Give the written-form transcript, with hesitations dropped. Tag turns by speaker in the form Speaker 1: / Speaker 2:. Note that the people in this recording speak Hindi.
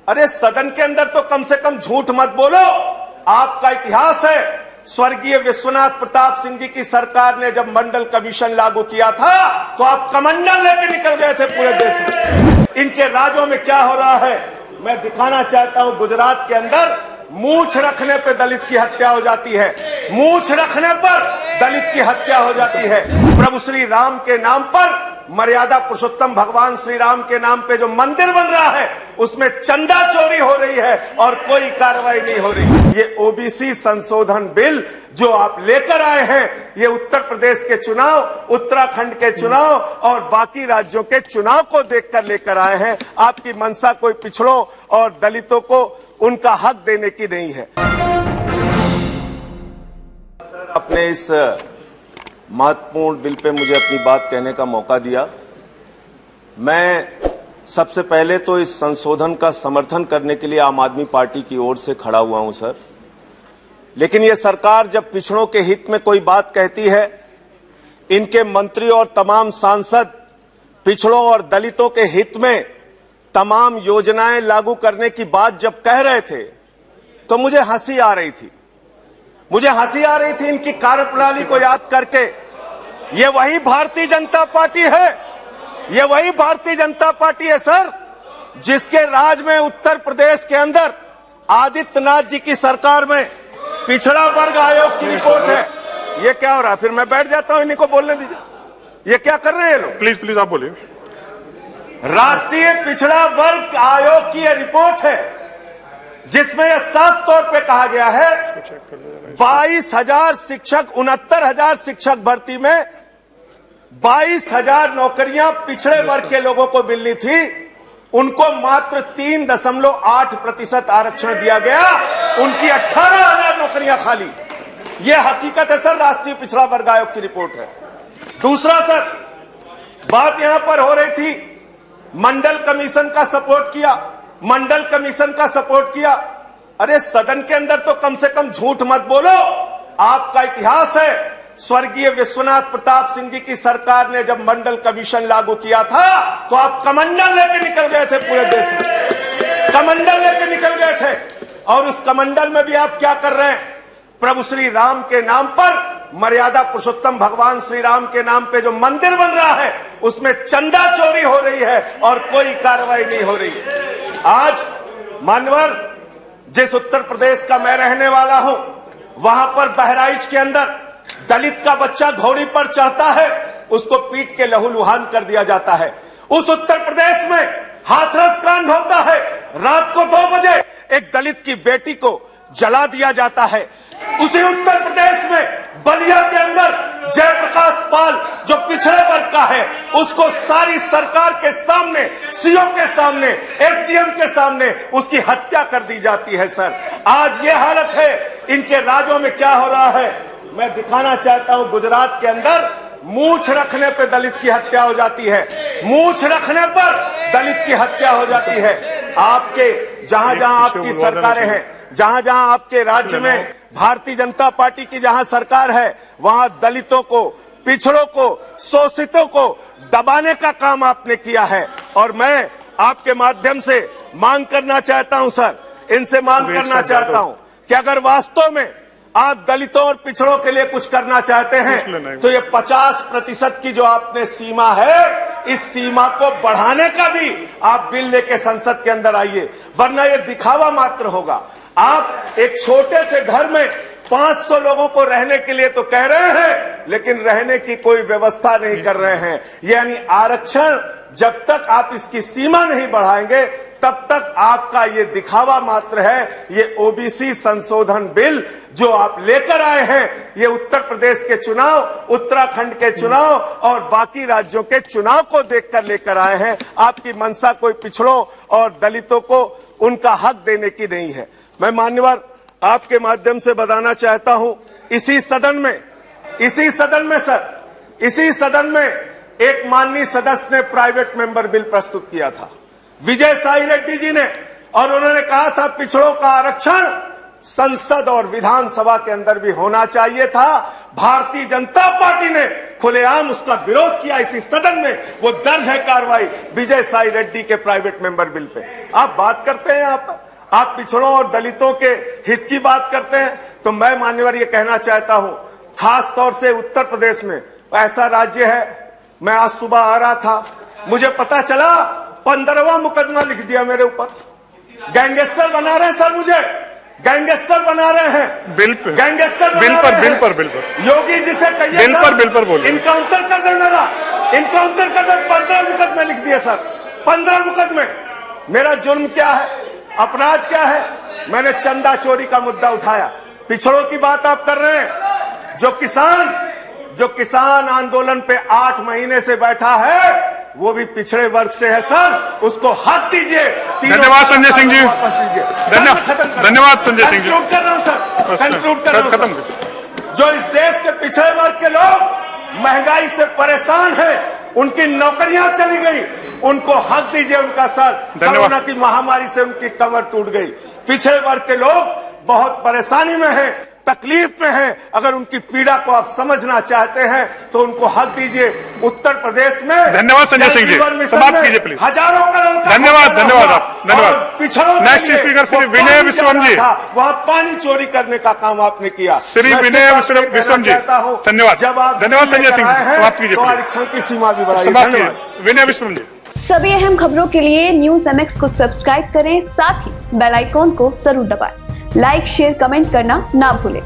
Speaker 1: अरे सदन के अंदर तो कम से कम झूठ मत बोलो। आपका इतिहास है, स्वर्गीय विश्वनाथ प्रताप सिंह जी की सरकार ने जब मंडल कमीशन लागू किया था तो आप कमंडल लेके निकल गए थे पूरे देश में। इनके राज्यों में क्या हो रहा है मैं दिखाना चाहता हूं। गुजरात के अंदर मूछ रखने पे दलित की हत्या हो जाती है, मूछ रखने पर दलित की हत्या हो जाती है। प्रभु श्री राम के नाम पर, मर्यादा पुरुषोत्तम भगवान श्री राम के नाम पे जो मंदिर बन रहा है उसमें चंदा चोरी हो रही है और कोई कार्रवाई नहीं हो रही। ये ओबीसी संशोधन बिल जो आप लेकर आए हैं, ये उत्तर प्रदेश के चुनाव, उत्तराखंड के चुनाव और बाकी राज्यों के चुनाव को देखकर लेकर आए हैं। आपकी मंशा कोई पिछड़ों और दलितों को उनका हक देने की नहीं है। अपने इस महत्वपूर्ण बिल पे मुझे अपनी बात कहने का मौका दिया। मैं सबसे पहले तो इस संशोधन का समर्थन करने के लिए आम आदमी पार्टी की ओर से खड़ा हुआ हूं सर। लेकिन ये सरकार जब पिछड़ों के हित में कोई बात कहती है, इनके मंत्री और तमाम सांसद पिछड़ों और दलितों के हित में तमाम योजनाएं लागू करने की बात जब कह रहे थे तो मुझे हंसी आ रही थी। मुझे हंसी आ रही थी इनकी कार्यप्रणाली को याद करके। ये वही भारतीय जनता पार्टी है, ये वही भारतीय जनता पार्टी है सर जिसके राज में उत्तर प्रदेश के अंदर आदित्यनाथ जी की सरकार में पिछड़ा वर्ग आयोग की रिपोर्ट है। ये क्या हो रहा है? फिर मैं बैठ जाता हूं, इन्हीं को बोलने दीजिए। ये क्या कर रहे हैं लोग?
Speaker 2: प्लीज आप बोलिए।
Speaker 1: राष्ट्रीय पिछड़ा वर्ग आयोग की यह रिपोर्ट है जिसमें यह साफ तौर पे कहा गया है 22,000 शिक्षक, 69,000 शिक्षक भर्ती में 22,000 नौकरियां पिछड़े वर्ग के लोगों को मिलनी थी, उनको मात्र 3.8% आरक्षण दिया गया। उनकी 18,000 नौकरियां खाली। यह हकीकत है सर, राष्ट्रीय पिछड़ा वर्ग आयोग की रिपोर्ट है। दूसरा सर, बात यहां पर हो रही थी मंडल कमीशन का सपोर्ट किया, मंडल कमीशन का सपोर्ट किया। अरे सदन के अंदर तो कम से कम झूठ मत बोलो। आपका इतिहास है, स्वर्गीय विश्वनाथ प्रताप सिंह जी की सरकार ने जब मंडल कमीशन लागू किया था तो आप कमंडल लेके निकल गए थे पूरे देश में, कमंडल लेके निकल गए थे। और उस कमंडल में भी आप क्या कर रहे हैं? प्रभु श्री राम के नाम पर, मर्यादा पुरुषोत्तम भगवान श्री राम के नाम पे जो मंदिर बन रहा है उसमें चंदा चोरी हो रही है और कोई कार्रवाई नहीं हो रही है। आज मान्यवर, जिस उत्तर प्रदेश का मैं रहने वाला हूं, वहां पर बहराइच के अंदर दलित का बच्चा घोड़ी पर चढ़ता है, उसको पीट के लहूलुहान कर दिया जाता है। उस उत्तर प्रदेश में हाथरस कांड होता है, रात को 2 बजे एक दलित की बेटी को जला दिया जाता है। उसी उत्तर प्रदेश में बलिया के अंदर जयप्रकाश पाल जो पिछड़े वर्ग का है, उसको सारी सरकार के सामने, सीओ के सामने, एसडीएम के सामने उसकी हत्या कर दी जाती है। सर आज ये हालत है। इनके राज्यों में क्या हो रहा है मैं दिखाना चाहता हूं। गुजरात के अंदर मूछ रखने पे दलित की हत्या हो जाती है, मूछ रखने पर दलित की हत्या हो जाती है। आपके जहां जहां आपकी सरकारें हैं, जहां जहां आपके राज्य में भारतीय जनता पार्टी की जहां सरकार है, वहां दलितों को, पिछड़ों को, शोषितों को दबाने का काम आपने किया है। और मैं आपके माध्यम से मांग करना चाहता हूं सर, इनसे मांग करना चाहता हूं कि अगर वास्तव में आप दलितों और पिछड़ों के लिए कुछ करना चाहते हैं तो ये 50% की जो आपने सीमा है, इस सीमा को बढ़ाने का भी आप बिल लेके संसद के अंदर आइए, वरना ये दिखावा मात्र होगा। आप एक छोटे से घर में 500 लोगों को रहने के लिए तो कह रहे हैं, लेकिन रहने की कोई व्यवस्था नहीं कर रहे हैं। यानी आरक्षण जब तक आप इसकी सीमा नहीं बढ़ाएंगे तब तक आपका ये दिखावा मात्र है। ये ओबीसी संशोधन बिल जो आप लेकर आए हैं, ये उत्तर प्रदेश के चुनाव, उत्तराखंड के चुनाव और बाकी राज्यों के चुनाव को देखकर लेकर आए हैं। आपकी मंशा कोई पिछड़ों और दलितों को उनका हक देने की नहीं है। मैं मान्यवर आपके माध्यम से बताना चाहता हूं, इसी सदन में एक माननीय सदस्य ने प्राइवेट मेंबर बिल प्रस्तुत किया था, विजय साई रेड्डी जी ने, और उन्होंने कहा था पिछड़ों का आरक्षण संसद और विधानसभा के अंदर भी होना चाहिए था। भारतीय जनता पार्टी ने खुलेआम उसका विरोध किया इसी सदन में। वो दर्ज है कार्रवाई विजय साई रेड्डी के प्राइवेट मेंबर बिल पे। आप बात करते हैं, आप पिछड़ों और दलितों के हित की बात करते हैं। तो मैं मान्यवर ये कहना चाहता हूं, खास तौर से उत्तर प्रदेश में ऐसा राज्य है, मैं आज सुबह आ रहा था, मुझे पता चला 15वां मुकदमा लिख दिया मेरे ऊपर। गैंगस्टर बना रहे हैं सर, मुझे गैंगस्टर बना रहे हैं,
Speaker 2: बिल पे
Speaker 1: गैंगस्टर
Speaker 2: बिल
Speaker 1: बना
Speaker 2: पर
Speaker 1: रहे
Speaker 2: बिल
Speaker 1: हैं।
Speaker 2: पर बिल पर
Speaker 1: योगी जी से कहिए
Speaker 2: बिल पर बोलिए।
Speaker 1: इनकाउंटर कर दे, मेरा इनकाउंटर कर दे। 15 मुकदमे लिख दिए सर, 15 मुकदमे। मेरा जुर्म क्या है, अपराध क्या है? मैंने चंदा चोरी का मुद्दा उठाया। पिछड़ों की बात आप कर रहे हैं। जो किसान आंदोलन पे 8 महीने से बैठा है, वो भी पिछड़े वर्ग से है सर, उसको हक दीजिए।
Speaker 2: धन्यवाद संजय सिंह जी,
Speaker 1: वापस लीजिए।
Speaker 2: धन्यवाद संजय सिंह जी।
Speaker 1: कंक्लूड कर रहा हूं सर, कंक्लूड कर रहा हूं सर। जो इस देश के पिछड़े वर्ग के लोग महंगाई से परेशान हैं, उनकी नौकरियां चली गई, उनको हक दीजिए उनका सर। कोरोना की महामारी से उनकी कमर टूट गई। पिछड़े वर्ग के लोग बहुत परेशानी में हैं, तकलीफ में हैं। अगर उनकी पीड़ा को आप समझना चाहते हैं तो उनको हक दीजिए। उत्तर प्रदेश में
Speaker 2: धन्यवाद संजय सिंह जी, समाप्त कीजिए प्लीज।
Speaker 1: हजारों करोड़ का
Speaker 2: धन्यवाद
Speaker 1: धन्यवाद। पिछड़ों
Speaker 2: नेक्स्ट स्पीकर श्री विनय विश्वम जी।
Speaker 1: वहां पानी चोरी करने का काम आपने किया।
Speaker 2: श्री विनय विश्वम जी, धन्यवाद।
Speaker 1: जब आप
Speaker 2: धन्यवाद संजय सिंह, समाप्त कीजिए
Speaker 1: तो आरक्षण की सीमा भी बढ़ाई।
Speaker 2: धन्यवाद विनय विश्वम जी।
Speaker 3: सभी अहम खबरों के लिए न्यूज़ MX को सब्सक्राइब करें, साथ ही बेल आइकॉन को जरूर दबाएं। लाइक, शेयर, कमेंट करना ना भूलें।